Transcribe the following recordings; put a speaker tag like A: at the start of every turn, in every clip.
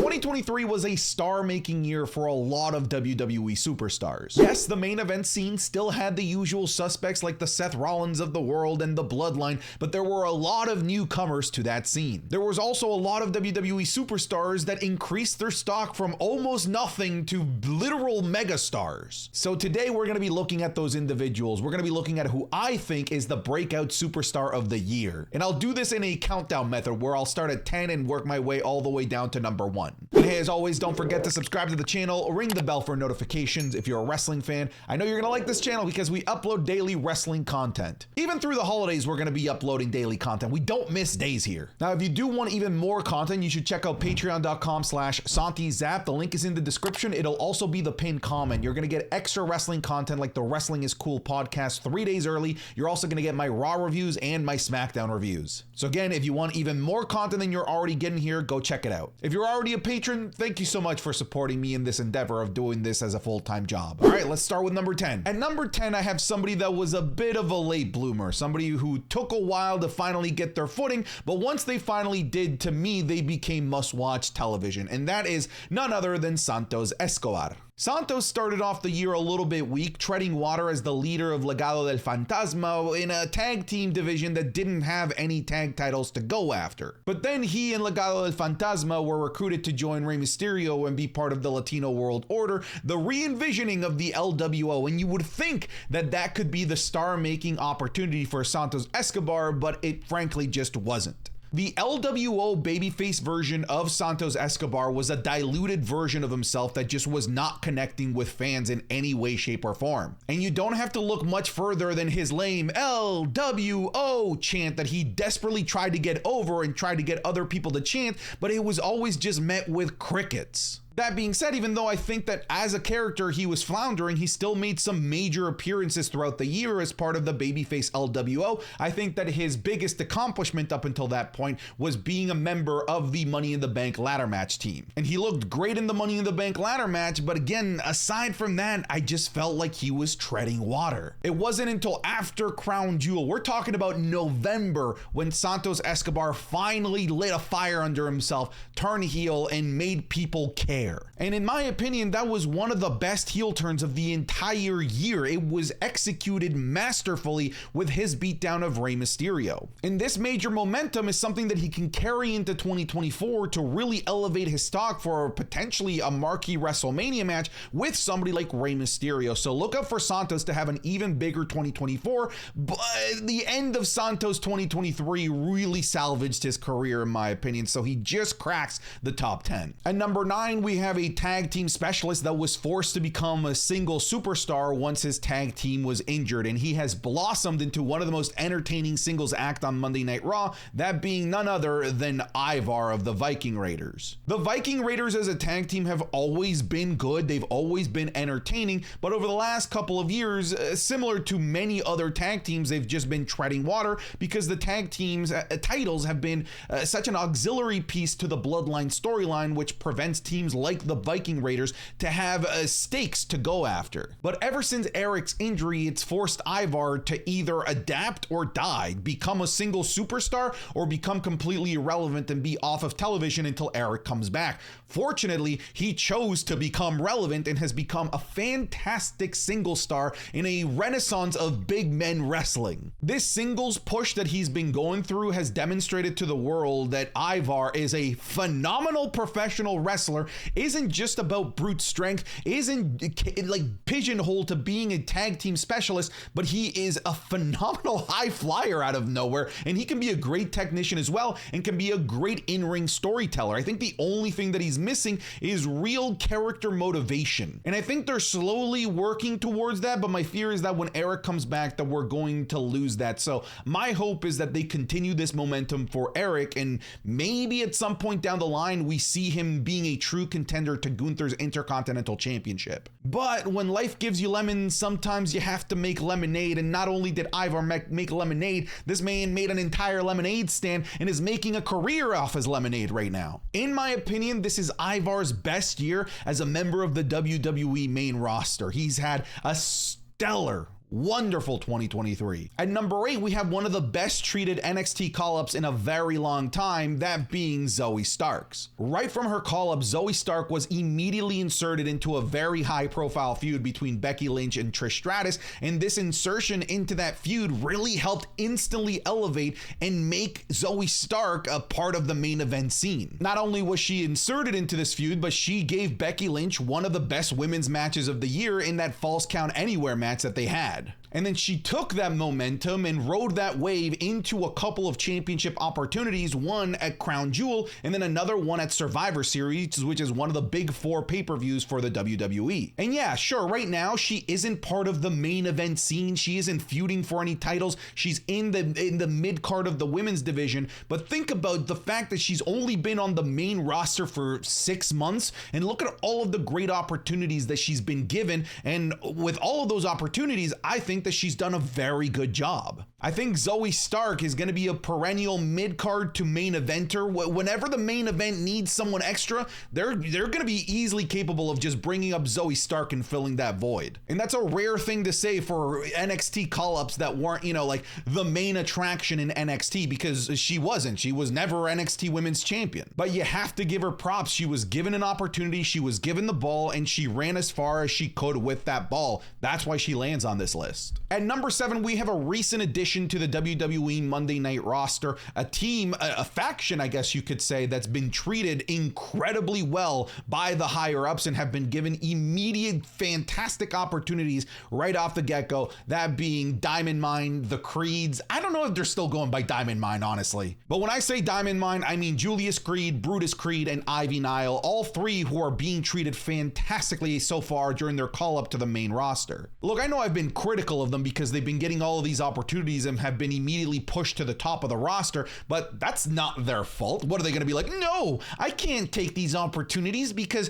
A: 2023 was a star-making year for a lot of WWE superstars. Yes, the main event scene still had the usual suspects like the Seth Rollins of the world and the Bloodline, but there were a lot of newcomers to that scene. There was also a lot of WWE superstars that increased their stock from almost nothing to literal megastars. So today we're going to be looking at those individuals. We're going to be looking at who I think is the breakout superstar of the year. And I'll do this in a countdown method where I'll start at 10 and work my way all the way down to number 1. And hey, as always, don't forget to subscribe to the channel or ring the bell for notifications if you're a wrestling fan. I know you're going to like this channel because we upload daily wrestling content. Even through the holidays, we're going to be uploading daily content. We don't miss days here. Now, if you do want even more content, you should check out patreon.com/SantiZap. The link is in the description. It'll also be the pinned comment. You're going to get extra wrestling content like the Wrestling is Cool podcast 3 days early. You're also going to get my Raw reviews and my SmackDown reviews. So again, if you want even more content than you're already getting here, go check it out. If you're already a patron, thank you so much for supporting me in this endeavor of doing this as a full-time job. All right, let's start with number 10. At number 10, I have somebody that was a bit of a late bloomer, somebody who took a while to finally get their footing, but once they finally did, to me, they became must-watch television, and that is none other than Santos Escobar. Santos started off the year a little bit weak, treading water as the leader of Legado del Fantasma in a tag team division that didn't have any tag titles to go after. But then he and Legado del Fantasma were recruited to join Rey Mysterio and be part of the Latino World Order, the re-envisioning of the LWO, and you would think that that could be the star-making opportunity for Santos Escobar, but it frankly just wasn't. The LWO babyface version of Santos Escobar was a diluted version of himself that just was not connecting with fans in any way, shape, or form. And you don't have to look much further than his lame LWO chant that he desperately tried to get over and tried to get other people to chant, but it was always just met with crickets. That being said, even though I think that as a character he was floundering, he still made some major appearances throughout the year as part of the babyface LWO. I think that his biggest accomplishment up until that point was being a member of the Money in the Bank ladder match team. And he looked great in the Money in the Bank ladder match, but again, aside from that, I just felt like he was treading water. It wasn't until after Crown Jewel, we're talking about November, when Santos Escobar finally lit a fire under himself, turned heel, and made people care. And in my opinion, that was one of the best heel turns of the entire year. It was executed masterfully with his beatdown of Rey Mysterio. And this major momentum is something that he can carry into 2024 to really elevate his stock for potentially a marquee WrestleMania match with somebody like Rey Mysterio. So look up for Santos to have an even bigger 2024, but the end of Santos 2023 really salvaged his career in my opinion, so he just cracks the top 10. At number 9, we have a tag team specialist that was forced to become a single superstar once his tag team was injured, and he has blossomed into one of the most entertaining singles act on Monday Night Raw, that being none other than Ivar of the Viking Raiders. The Viking Raiders as a tag team have always been good, they've always been entertaining, but over the last couple of years, similar to many other tag teams, they've just been treading water because the tag teams titles have been such an auxiliary piece to the Bloodline storyline, which prevents teams like the Viking Raiders to have stakes to go after. But ever since Eric's injury, it's forced Ivar to either adapt or die, become a single superstar, or become completely irrelevant and be off of television until Eric comes back. Fortunately, he chose to become relevant and has become a fantastic single star in a renaissance of big men wrestling. This singles push that he's been going through has demonstrated to the world that Ivar is a phenomenal professional wrestler, isn't just about brute strength, isn't like pigeonholed to being a tag team specialist, but he is a phenomenal high flyer out of nowhere, and he can be a great technician as well and can be a great in-ring storyteller. I think the only thing that he's missing is real character motivation, and I think they're slowly working towards that, but my fear is that when Eric comes back that we're going to lose that. So my hope is that they continue this momentum for Eric, and maybe at some point down the line we see him being a true contender to Gunther's Intercontinental Championship. But when life gives you lemons, sometimes you have to make lemonade, and not only did Ivar make lemonade, this man made an entire lemonade stand and is making a career off his lemonade right now. In my opinion, this is Ivar's best year as a member of the WWE main roster. He's had a stellar Wonderful 2023. At number 8, we have one of the best treated NXT call-ups in a very long time, that being Zoe Stark's. Right from her call-up, Zoe Stark was immediately inserted into a very high-profile feud between Becky Lynch and Trish Stratus, and this insertion into that feud really helped instantly elevate and make Zoe Stark a part of the main event scene. Not only was she inserted into this feud, but she gave Becky Lynch one of the best women's matches of the year in that Falls Count Anywhere match that they had. And then she took that momentum and rode that wave into a couple of championship opportunities, one at Crown Jewel and then another one at Survivor Series, which is one of the big 4 pay-per-views for the WWE. And yeah, sure, right now she isn't part of the main event scene. She isn't feuding for any titles. She's in the mid-card of the women's division. But think about the fact that she's only been on the main roster for 6 months, and look at all of the great opportunities that she's been given. And with all of those opportunities, I think that she's done a very good job. I think Zoe Stark is going to be a perennial mid-card to main eventer. Whenever the main event needs someone extra, they're going to be easily capable of just bringing up Zoe Stark and filling that void. And that's a rare thing to say for NXT call-ups that weren't, like the main attraction in NXT, because she wasn't. She was never NXT Women's Champion. But you have to give her props. She was given an opportunity, she was given the ball, and she ran as far as she could with that ball. That's why she lands on this list. At number 7, we have a recent addition to the WWE Monday Night roster, a team, a faction, I guess you could say, that's been treated incredibly well by the higher ups and have been given immediate fantastic opportunities right off the get-go, that being Diamond Mine, the Creeds. I don't know if they're still going by Diamond Mine, honestly. But when I say Diamond Mine, I mean Julius Creed, Brutus Creed, and Ivy Nile, all 3 who are being treated fantastically so far during their call-up to the main roster. Look, I know I've been critical of them because they've been getting all of these opportunities and have been immediately pushed to the top of the roster, but that's not their fault. What are they going to be like? No, I can't take these opportunities because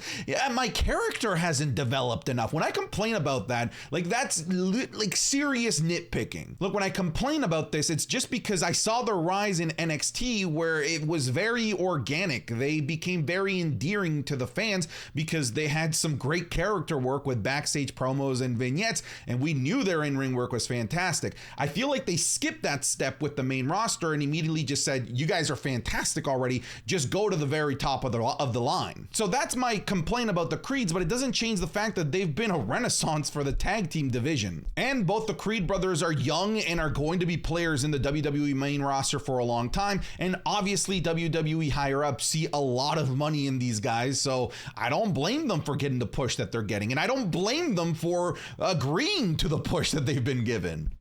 A: my character hasn't developed enough. When I complain about that, that's like serious nitpicking. Look, when I complain about this, it's just because I saw the rise in NXT where it was very organic. They became very endearing to the fans because they had some great character work with backstage promos and vignettes, and we knew their in-ring work was fantastic. I feel like they skipped that step with the main roster and immediately just said, you guys are fantastic already, just go to the very top of the line. So that's my complaint about the Creeds, but it doesn't change the fact that they've been a renaissance for the tag team division. And both the Creed brothers are young and are going to be players in the WWE main roster for a long time, and obviously WWE higher ups see a lot of money in these guys, so I don't blame them for getting the push that they're getting, and I don't blame them for agreeing to the push that they've been given.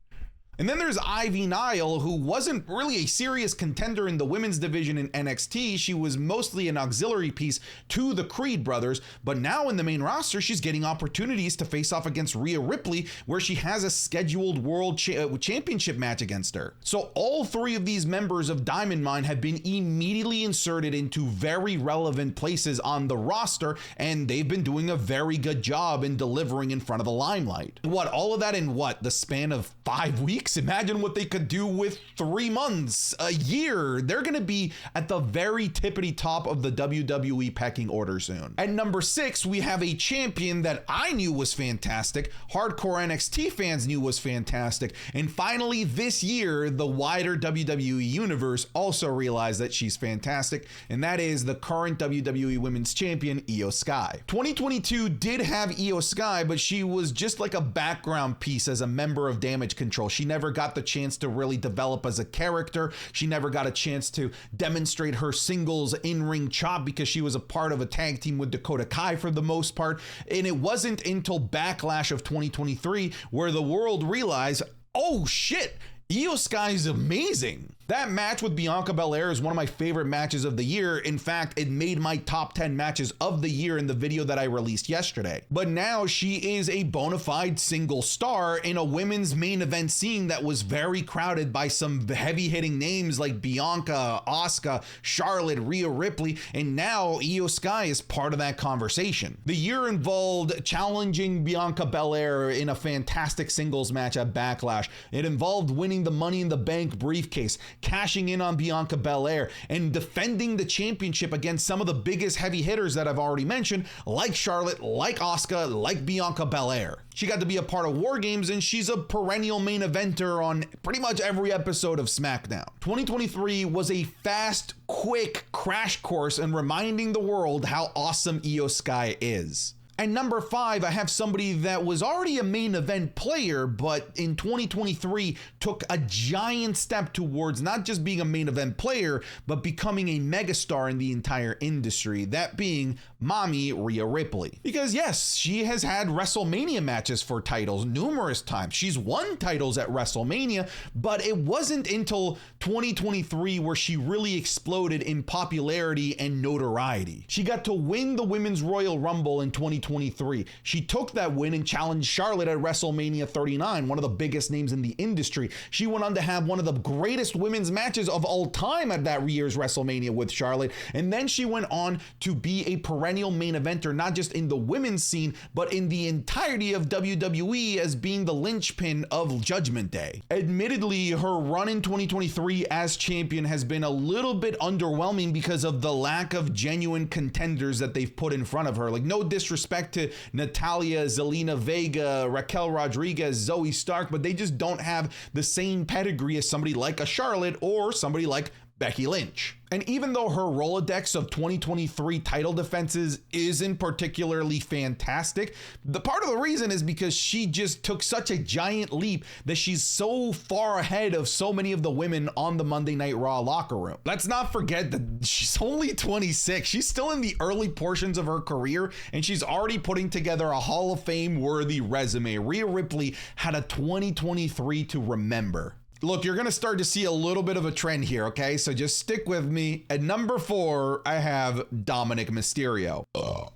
A: And then there's Ivy Nile, who wasn't really a serious contender in the women's division in NXT. She was mostly an auxiliary piece to the Creed brothers, but now in the main roster, she's getting opportunities to face off against Rhea Ripley, where she has a scheduled world championship match against her. So all 3 of these members of Diamond Mine have been immediately inserted into very relevant places on the roster, and they've been doing a very good job in delivering in front of the limelight. All of that in the span of 5 weeks? Imagine what they could do with 3 months, a year. They're going to be at the very tippity top of the WWE pecking order soon. At number 6, we have a champion that I knew was fantastic, hardcore NXT fans knew was fantastic, and finally this year, the wider WWE universe also realized that she's fantastic, and that is the current WWE Women's Champion, Io Sky. 2022 did have Io Sky, but she was just like a background piece as a member of Damage Control. She never got the chance to really develop as a character. She never got a chance to demonstrate her singles in-ring chop because she was a part of a tag team with Dakota Kai for the most part. And it wasn't until Backlash of 2023 where the world realized, oh shit, Io Sky is amazing. That match with Bianca Belair is one of my favorite matches of the year. In fact, it made my top 10 matches of the year in the video that I released yesterday. But now she is a bona fide single star in a women's main event scene that was very crowded by some heavy hitting names like Bianca, Asuka, Charlotte, Rhea Ripley, and now Io Sky is part of that conversation. The year involved challenging Bianca Belair in a fantastic singles match at Backlash. It involved winning the Money in the Bank briefcase, cashing in on Bianca Belair and defending the championship against some of the biggest heavy hitters that I've already mentioned, like Charlotte, like Asuka, like Bianca Belair. She got to be a part of War Games, and she's a perennial main eventer on pretty much every episode of SmackDown. 2023 was a fast, quick crash course in reminding the world how awesome Io Sky is. And number 5, I have somebody that was already a main event player, but in 2023 took a giant step towards not just being a main event player, but becoming a megastar in the entire industry, that being Mommy Rhea Ripley. Because yes, she has had WrestleMania matches for titles numerous times. She's won titles at WrestleMania, but it wasn't until 2023 where she really exploded in popularity and notoriety. She got to win the Women's Royal Rumble in 2023. She took that win and challenged Charlotte at WrestleMania 39, one of the biggest names in the industry. She went on to have one of the greatest women's matches of all time at that year's WrestleMania with Charlotte. And then she went on to be a perennial main eventer, not just in the women's scene, but in the entirety of WWE as being the linchpin of Judgment Day. Admittedly, her run in 2023 as champion has been a little bit underwhelming because of the lack of genuine contenders that they've put in front of her. Like, no disrespect to Natalia, Zelina Vega, Raquel Rodriguez, Zoe Stark, but they just don't have the same pedigree as somebody like a Charlotte or somebody like Becky Lynch. And even though her Rolodex of 2023 title defenses isn't particularly fantastic, the part of the reason is because she just took such a giant leap that she's so far ahead of so many of the women on the Monday Night Raw locker room. Let's not forget that she's only 26. She's still in the early portions of her career, and she's already putting together a Hall of Fame worthy resume. Rhea Ripley had a 2023 to remember. Look, you're going to start to see a little bit of a trend here, okay? So just stick with me. At number 4, I have Dominic Mysterio.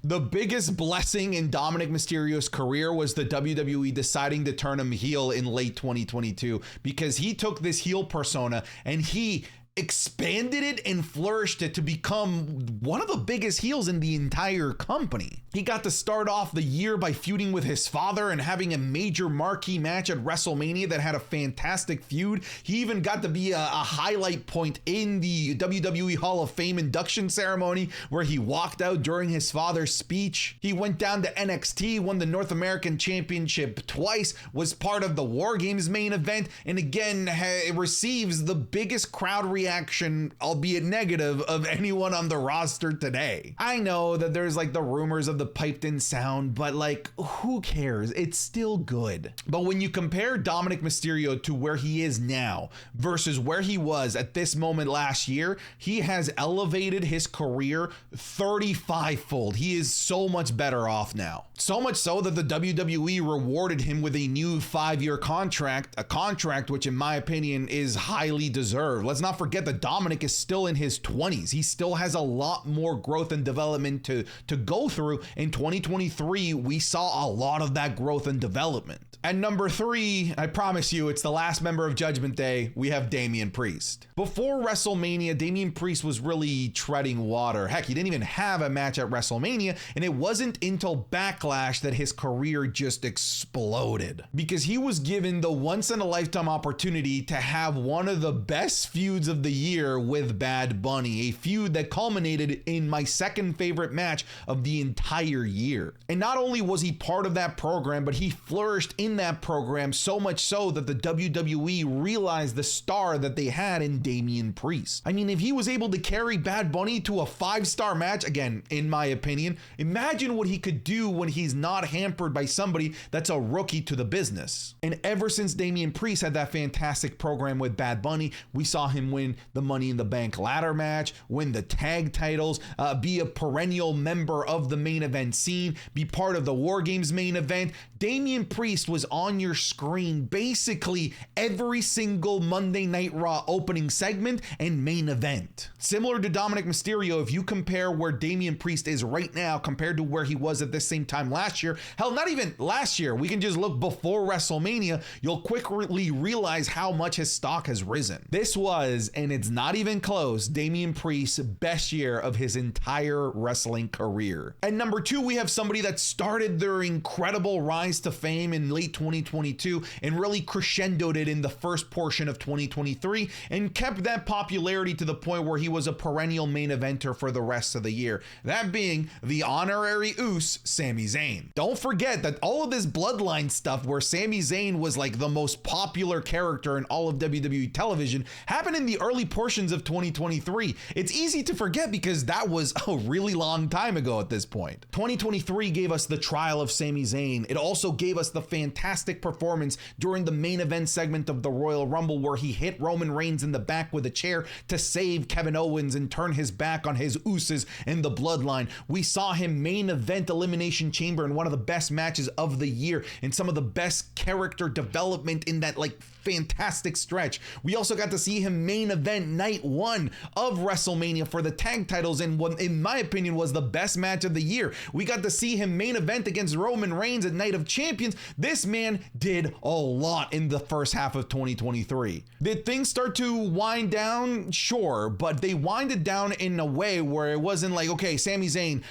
A: The biggest blessing in Dominic Mysterio's career was the WWE deciding to turn him heel in late 2022 because he took this heel persona and he expanded it and flourished it to become one of the biggest heels in the entire company. He got to start off the year by feuding with his father and having a major marquee match at WrestleMania that had a fantastic feud. He even got to be a highlight point in the WWE Hall of Fame induction ceremony where he walked out during his father's speech. He went down to NXT, won the North American Championship twice, was part of the War Games main event, and again receives the biggest crowd reaction, albeit negative, of anyone on the roster today. I know that there's like the rumors of the piped in sound, but like, who cares? It's still good. But when you compare Dominic Mysterio to where he is now versus where he was at this moment last year, he has elevated his career 35-fold. He is so much better off now. So much so that the WWE rewarded him with a new 5-year contract, a contract which in my opinion is highly deserved. Let's not forget that Dominic is still in his 20s. He still has a lot more growth and development to go through. In 2023, we saw a lot of that growth and development. At number 3, I promise you, it's the last member of Judgment Day. We have Damien Priest. Before WrestleMania, Damien Priest was really treading water. Heck, he didn't even have a match at WrestleMania, and it wasn't until Backlash that his career just exploded. Because he was given the once-in-a-lifetime opportunity to have one of the best feuds of the year with Bad Bunny, a feud that culminated in my second favorite match of the entire year. And not only was he part of that program, but he flourished in that program so much so that the WWE realized the star that they had in Damien Priest. I mean, if he was able to carry Bad Bunny to a 5-star match, again, in my opinion, imagine what he could do when he's not hampered by somebody that's a rookie to the business. And ever since Damien Priest had that fantastic program with Bad Bunny, we saw him win the Money in the Bank ladder match, win the tag titles, be a perennial member of the main event scene, be part of the War Games main event. Damien Priest was on your screen basically every single Monday Night Raw opening segment and main event. Similar to Dominic Mysterio, if you compare where Damien Priest is right now compared to where he was at this same time last year, hell, not even last year, we can just look before WrestleMania, you'll quickly realize how much his stock has risen. This was, and it's not even close, Damien Priest's best year of his entire wrestling career. At number 2, we have somebody that started their incredible rise to fame in late 2022 and really crescendoed it in the first portion of 2023 and kept that popularity to the point where he was a perennial main eventer for the rest of the year. That being the honorary Uce, Sami Zayn. Don't forget that all of this bloodline stuff where Sami Zayn was like the most popular character in all of WWE television happened in the early portions of 2023. It's easy to forget because that was a really long time ago at this point. 2023 gave us the trial of Sami Zayn. It also gave us the fantastic performance during the main event segment of the Royal Rumble where he hit Roman Reigns in the back with a chair to save Kevin Owens and turn his back on his Usos in the bloodline. We saw him main event Elimination Chamber in one of the best matches of the year and some of the best character development in that like fantastic stretch. We also got to see him main event night 1 of WrestleMania for the tag titles in what in my opinion was the best match of the year. We got to see him main event against Roman Reigns at Night of Champions. This man did a lot in the first half of 2023. Did things start to wind down? Sure, but they winded down in a way where it wasn't like, okay, Sami Zayn,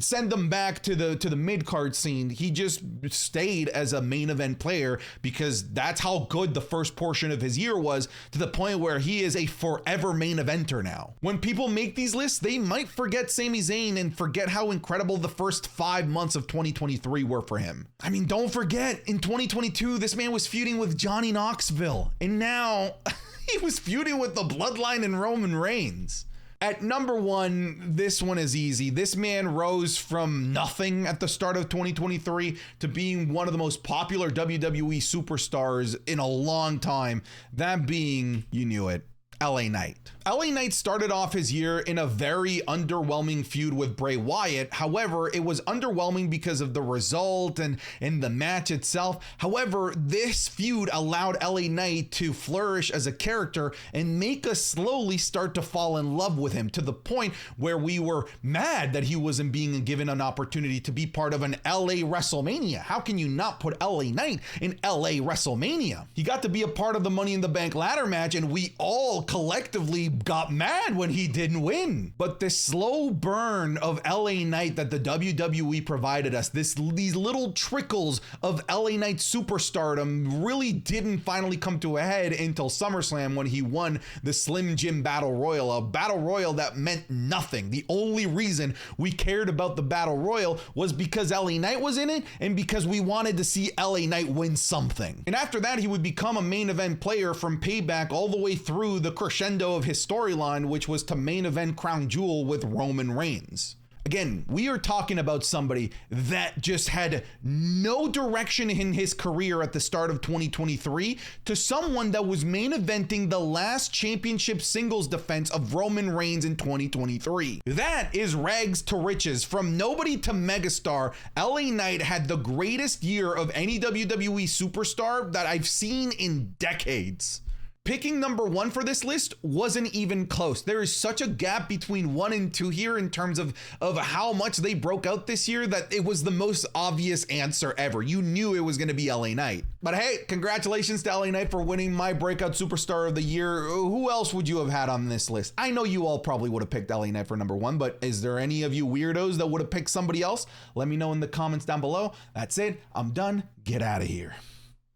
A: send them back to the mid-card scene. He just stayed as a main event player because that's how good the first portion of his year was, to the point where he is a forever main eventer now. When people make these lists, they might forget Sami Zayn and forget how incredible the first 5 months of 2023 were for him. I mean, don't forget, in 2022, this man was feuding with Johnny Knoxville, and now he was feuding with the Bloodline and Roman Reigns. At number 1, this one is easy. This man rose from nothing at the start of 2023 to being one of the most popular WWE superstars in a long time. That being, you knew it, LA Knight. LA Knight started off his year in a very underwhelming feud with Bray Wyatt. However, it was underwhelming because of the result and the match itself. However, this feud allowed LA Knight to flourish as a character and make us slowly start to fall in love with him, to the point where we were mad that he wasn't being given an opportunity to be part of an LA WrestleMania. How can you not put LA Knight in LA WrestleMania? He got to be a part of the Money in the Bank ladder match, and we all collectively got mad when he didn't win. But this slow burn of LA Knight that the WWE provided us, these little trickles of LA Knight superstardom really didn't finally come to a head until SummerSlam, when he won the Slim Jim Battle Royal, a Battle Royal that meant nothing. The only reason we cared about the Battle Royal was because LA Knight was in it and because we wanted to see LA Knight win something. And after that, he would become a main event player from Payback all the way through the crescendo of his storyline, which was to main event Crown Jewel with Roman Reigns. Again, we are talking about somebody that just had no direction in his career at the start of 2023 to someone that was main eventing the last championship singles defense of Roman Reigns in 2023. That is rags to riches. From nobody to megastar, LA Knight had the greatest year of any WWE superstar that I've seen in decades. Picking number 1 for this list wasn't even close. There is such a gap between 1 and 2 here in terms of how much they broke out this year that it was the most obvious answer ever. You knew it was going to be LA Knight. But hey, congratulations to LA Knight for winning my Breakout Superstar of the Year. Who else would you have had on this list? I know you all probably would have picked LA Knight for number 1, but is there any of you weirdos that would have picked somebody else? Let me know in the comments down below. That's it. I'm done. Get out of here.